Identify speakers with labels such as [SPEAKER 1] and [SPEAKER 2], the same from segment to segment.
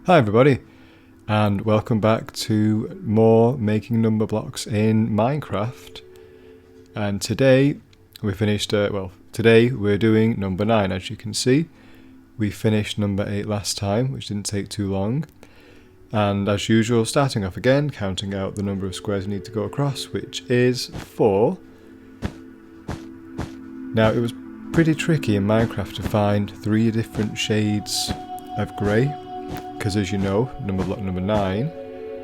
[SPEAKER 1] Hi everybody, and welcome back to more making number blocks in Minecraft. And today we finished, today we're doing number 9. As you can see, we finished number 8 last time, which didn't take too long. And as usual, starting off again, counting out the number of squares you need to go across, which is 4. Now, it was pretty tricky in Minecraft to find 3 different shades of grey, because as you know, number block number 9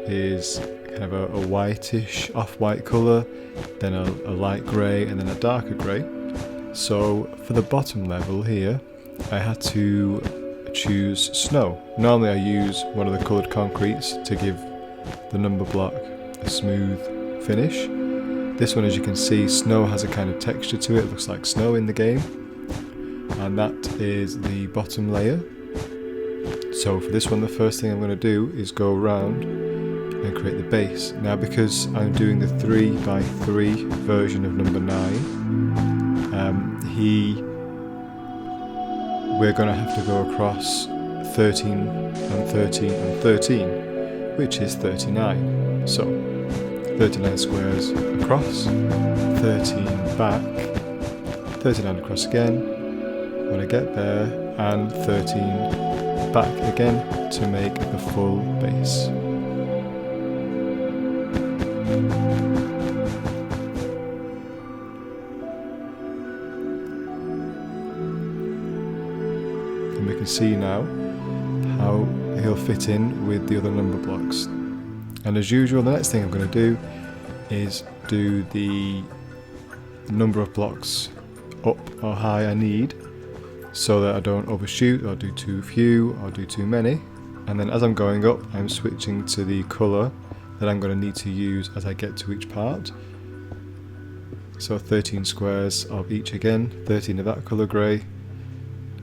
[SPEAKER 1] is kind of a whitish, off-white colour, then a light grey, and then a darker grey. So for the bottom level here, I had to choose snow. Normally I use one of the coloured concretes to give the number block a smooth finish. This one, as you can see, snow has a kind of texture to it, looks like snow in the game. And that is the bottom layer. So for this one, the first thing I'm going to do is go around and create the base. Now, because I'm doing the 3x3 version of number 9, we're going to have to go across 13 and 13 and 13, which is 39. So 39 squares across, 13 back, 39 across again when I get there, and 13 back again to make the full base. And we can see now how he'll fit in with the other number blocks. And as usual, the next thing I'm going to do is do the number of blocks up or high I need, so that I don't overshoot or do too few or do too many. And then as I'm going up, I'm switching to the colour that I'm going to need to use as I get to each part. So 13 squares of each again, 13 of that colour grey,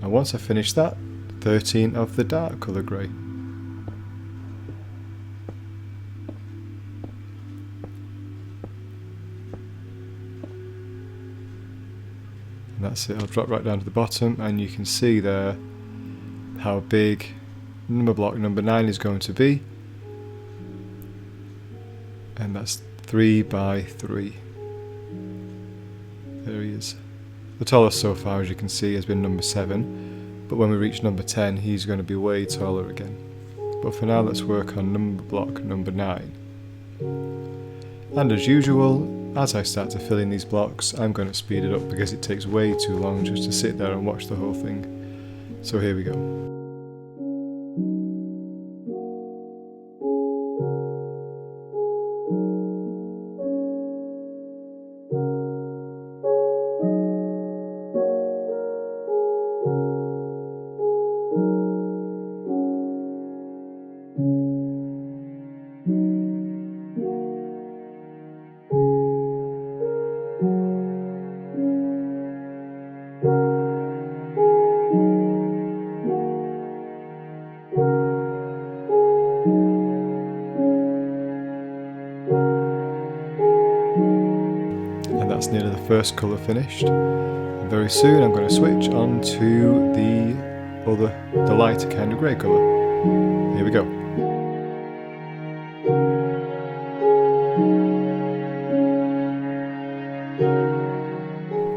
[SPEAKER 1] and once I finish that, 13 of the dark colour grey. That's it. I'll drop right down to the bottom, and you can see there how big number block number 9 is going to be, and that's 3x3. There he is. The tallest so far, as you can see, has been number 7, but when we reach number 10 he's going to be way taller again. But for now, let's work on number block number 9. And as usual, as I start to fill in these blocks, I'm going to speed it up because it takes way too long just to sit there and watch the whole thing. So here we go. That's nearly the first colour finished. And very soon I'm going to switch on to the lighter kind of grey colour. Here we go.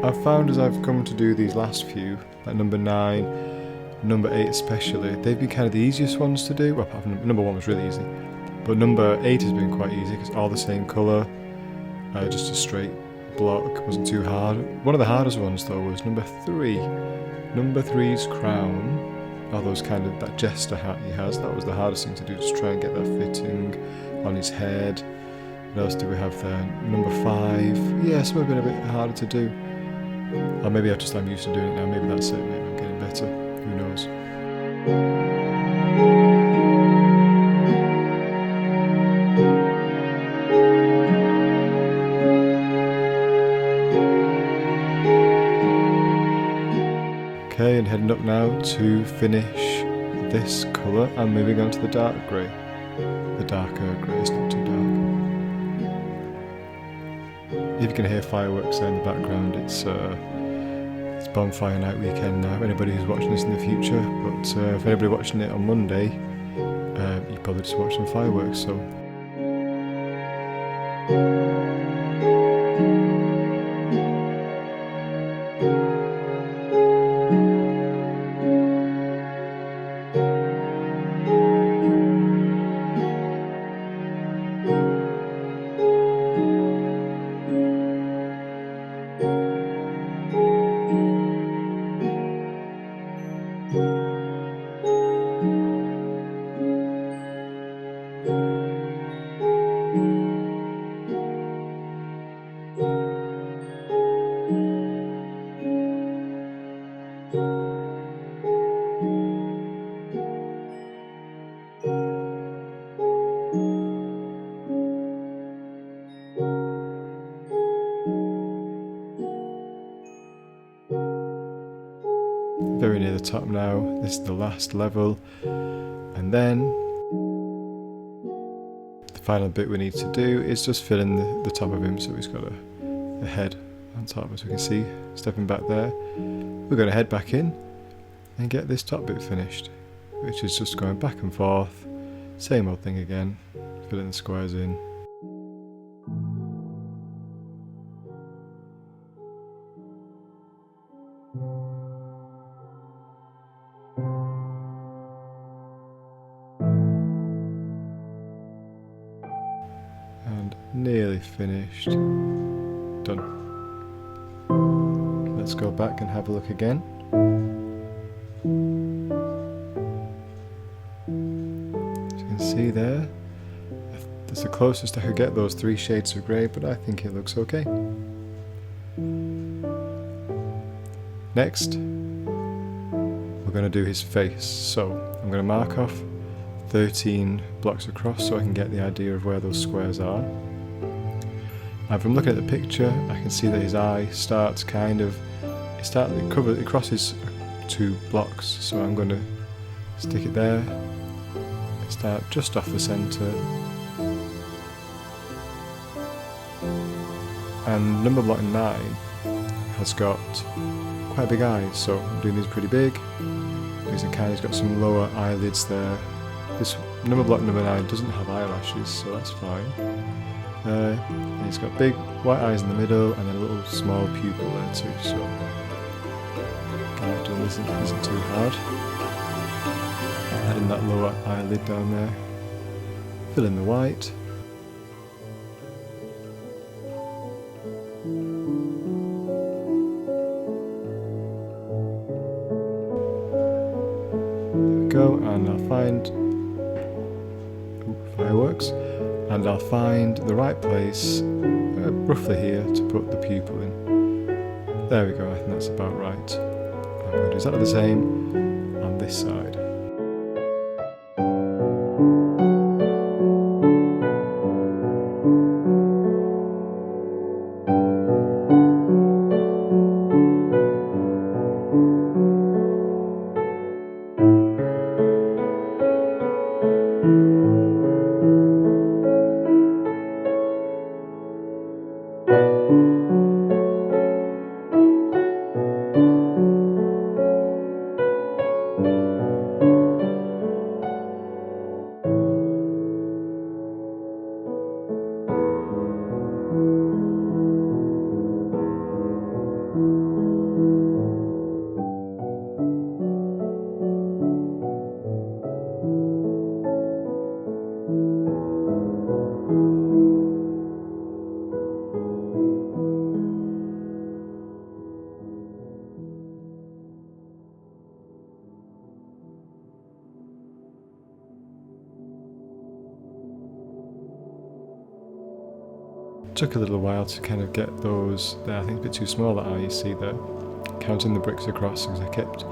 [SPEAKER 1] I've found as I've come to do these last few, like number 9, number 8 especially, they've been kind of the easiest ones to do. Well, apart from number 1 was really easy, but number 8 has been quite easy because all the same colour, just a straight block, wasn't too hard. One of the hardest ones though was number 3. Number 3's crown, all those kind of, that jester hat he has, that was the hardest thing to do, just try and get that fitting on his head. What else do we have there? Number 5, yeah, some have been a bit harder to do. Or maybe I'm used to doing it now, maybe that's it, maybe I'm getting better, who knows. Okay, and heading up now to finish this colour and moving on to the dark grey. The darker grey, it's not too dark. If you can hear fireworks there in the background, it's bonfire night weekend now, anybody who's watching this in the future, but for anybody watching it on Monday, you probably just watched some fireworks, so. Very near the top now. This is the last level, and then the final bit we need to do is just fill in the top of him, so he's got a head on top, as we can see, stepping back there. We're going to head back in and get this top bit finished, which is just going back and forth, same old thing again, filling the squares in. And nearly finished. Done. Let's go back and have a look again. As you can see there, that's the closest I could get, those 3 shades of grey, but I think it looks okay. Next, we're going to do his face. So I'm going to mark off 13 blocks across so I can get the idea of where those squares are. And from looking at the picture, I can see that his eye starts it crosses 2 blocks, so I'm going to stick it there and start just off the centre. And number block 9 has got quite big eyes, so I'm doing these pretty big because he's got some lower eyelids there. This number block number 9 doesn't have eyelashes, so that's fine. And he's got big white eyes in the middle and then a little small pupil there too, so kind of isn't too hard. Adding that lower eyelid down there. Fill in the white. There we go, and I'll find fireworks. And I'll find the right place, roughly here, to put the pupil in. There we go, I think that's about right. I'm going to do exactly the same on this side. Took a little while to kind of get those there. I think it's a bit too small, that eye you see there. Counting the bricks across because I kept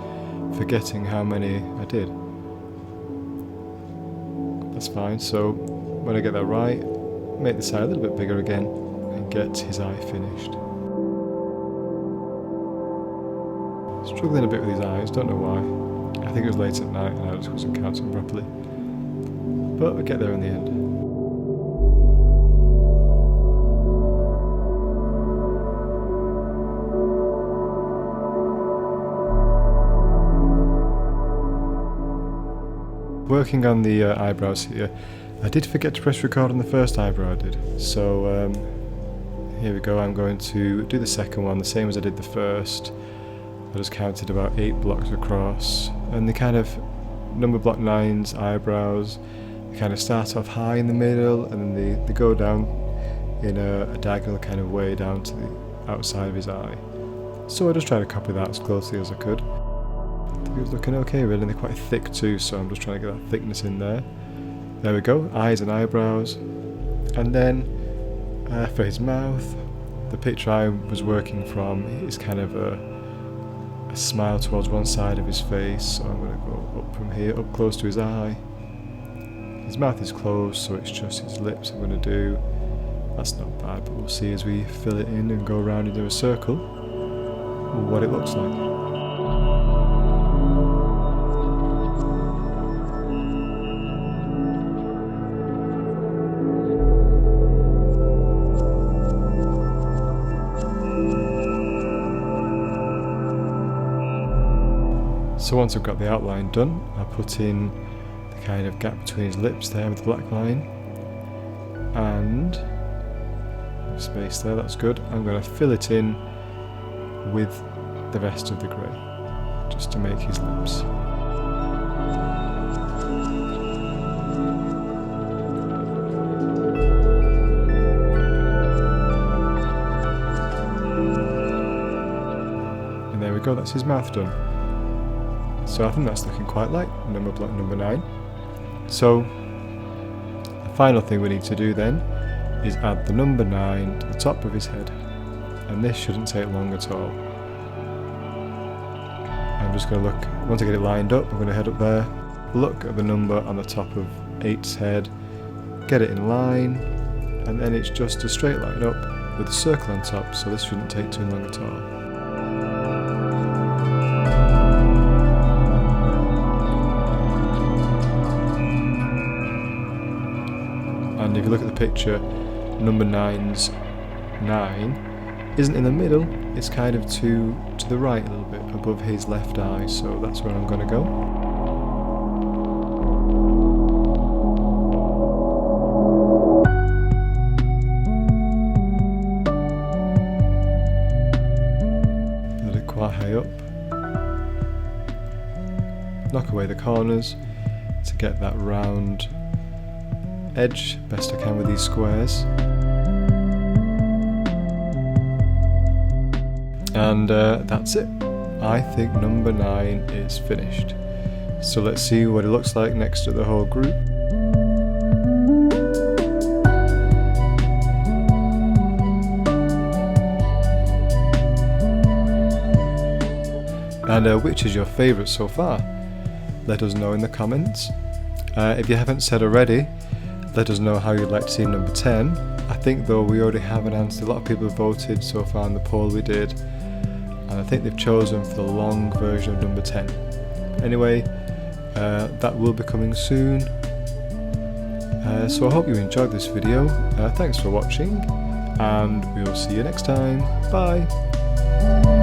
[SPEAKER 1] forgetting how many I did. That's fine, so when I get that right, make the side a little bit bigger again and get his eye finished. Struggling a bit with his eyes, don't know why. I think it was late at night and I just wasn't counting properly. But I'll get there in the end. Working on the eyebrows here, I did forget to press record on the first eyebrow I did, so here we go. I'm going to do the second one the same as I did the first. I just counted about 8 blocks across, and the kind of Numberblock 9's eyebrows, they kind of start off high in the middle and then they go down in a diagonal kind of way down to the outside of his eye. So I just tried to copy that as closely as I could. It was looking okay really, and they're quite thick too, so I'm just trying to get that thickness in there. There we go, eyes and eyebrows. And then for his mouth, the picture I was working from is kind of a smile towards one side of his face, so I'm going to go up from here, up close to his eye. His mouth is closed, so it's just his lips I'm going to do. That's not bad, but we'll see as we fill it in and go around into a circle what it looks like. So once I've got the outline done, I put in the kind of gap between his lips there with the black line, and space there, that's good. I'm going to fill it in with the rest of the grey, just to make his lips. And there we go, that's his mouth done. So I think that's looking quite like Numberblock number 9. So the final thing we need to do then is add the number 9 to the top of his head, and this shouldn't take long at all. I'm just going to look, once I get it lined up, I'm going to head up there, look at the number on the top of 8's head, get it in line, and then it's just a straight line up with a circle on top, so this shouldn't take too long at all. And if you look at the picture, number 9's 9 isn't in the middle, it's kind of to the right a little bit, above his left eye, so that's where I'm going to go. Put it quite high up. Knock away the corners to get that round edge best I can with these squares. And that's it. I think number 9 is finished. So let's see what it looks like next to the whole group. And which is your favourite so far? Let us know in the comments. If you haven't said already, let us know how you'd like to see number 10. I think though we already have an answer. A lot of people have voted so far in the poll we did, and I think they've chosen for the long version of number 10. Anyway, that will be coming soon. So I hope you enjoyed this video. Thanks for watching, and we will see you next time. Bye!